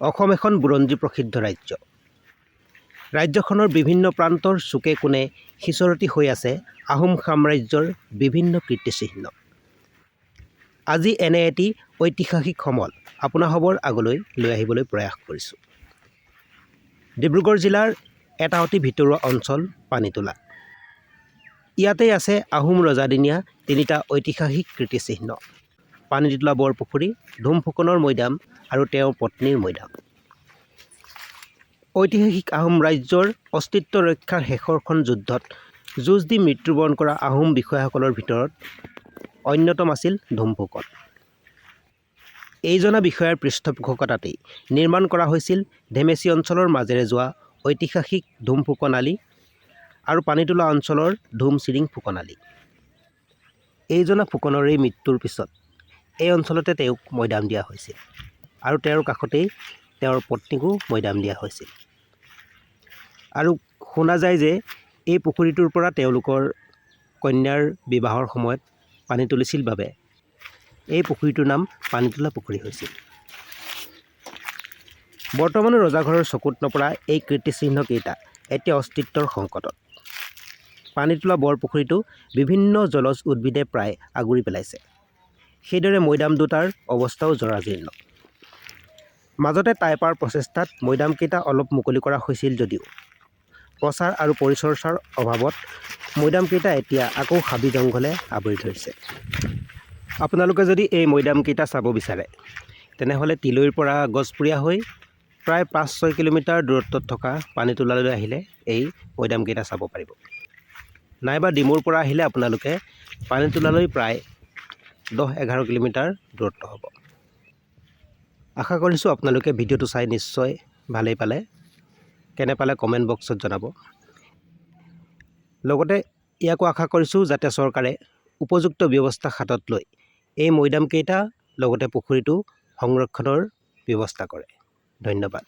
অসম এখন বুৰঞ্জী প্ৰসিদ্ধ ৰাজ্য। ৰাজ্যখনৰ বিভিন্ন প্ৰান্তৰ চুকে কোণে সিঁচৰতি হৈ আছে আহোম সাম্ৰাজ্যৰ বিভিন্ন কীৰ্তিচিহ্ন। আজি এনে এটি ঐতিহাসিক সমল আপোনাসৱৰ আগলৈ লৈ আহিবলৈ প্ৰয়াস কৰিছোঁ। ডিব্ৰুগড় জিলাৰ এটা অতি ভিতৰুৱা অঞ্চল পানীতোলা। ইয়াতেই আছে আহোম ৰজাদিনীয়া তিনিটা ঐতিহাসিক কীৰ্তিচিহ্ন: পানীতোলা বৰপুখুৰী, ধুমফুকনৰ মৈদাম আৰু তেওঁৰ পত্নীৰ মৈদাম। ঐতিহাসিক আহোম ৰাজ্যৰ অস্তিত্ব ৰক্ষাৰ শেষৰখন যুদ্ধত যুঁজ দি মৃত্যুবৰণ কৰা আহোম বিষয়াসকলৰ ভিতৰত অন্যতম আছিল ধুমফুকন। এইজনা বিষয়াৰ পৃষ্ঠপোষকতাতেই নিৰ্মাণ কৰা হৈছিল ধেমেচি অঞ্চলৰ মাজেৰে যোৱা ঐতিহাসিক ধুমফুকন আলি আৰু পানীতোলা অঞ্চলৰ ধুমচিৰিং ফুকন আলি। এইজনা ফুকনৰেই মৃত্যুৰ পিছত এই অঞ্চলতে তেওঁক মৈদাম দিয়া হৈছিল আৰু তেওঁৰ কাষতেই তেওঁৰ পত্নীকো মৈদাম দিয়া হৈছিল। আৰু শুনা যায় যে এই পুখুৰীটোৰ পৰা তেওঁলোকৰ কন্যাৰ বিবাহৰ সময়ত পানী তুলিছিল বাবে এই পুখুৰীটোৰ নাম পানীতোলা পুখুৰী হৈছিল। বৰ্তমানো ৰজাঘৰৰ চকুত নপৰা এই কীৰ্তিচিহ্নকেইটা এতিয়া অস্তিত্বৰ সংকটত। পানীতোলা বৰপুখুৰীটো বিভিন্ন জলজ উদ্ভিদে প্ৰায় আগুৰি পেলাইছে। সেইদৰে মৈদাম দুটাৰ অৱস্থাও জৰাজীৰ্ণ। মাজতে টাইপাৰ প্ৰচেষ্টাত মৈদামকেইটা অলপ মুকলি কৰা হৈছিল যদিও প্ৰচাৰ আৰু পৰিচৰ্চাৰ অভাৱত মৈদামকেইটা এতিয়া আকৌ হাবি জংঘলে আৱৰি ধৰিছে। আপোনালোকে যদি এই মৈদামকেইটা চাব বিচাৰে তেনেহ'লে তিলৈৰ পৰা গছপুৰীয়া হৈ প্ৰায় 5-6 কিলোমিটাৰ দূৰত্বত থকা পানীতোলালৈ আহিলে এই মৈদামকেইটা চাব পাৰিব। নাইবা ডিমৌৰ পৰা আহিলে আপোনালোকে পানীতোলালৈ প্ৰায় 10-11 কিলোমিটাৰ দূৰত্ব হ'ব। আশা কৰিছোঁ আপোনালোকে ভিডিঅ'টো চাই নিশ্চয় ভালেই পালে। কেনে পালে কমেণ্ট বক্সত জনাব। লগতে ইয়াকো আশা কৰিছোঁ যাতে চৰকাৰে উপযুক্ত ব্যৱস্থা হাতত লৈ এই মৈদামকেইটা লগতে পুখুৰীটো সংৰক্ষণৰ ব্যৱস্থা কৰে। ধন্যবাদ।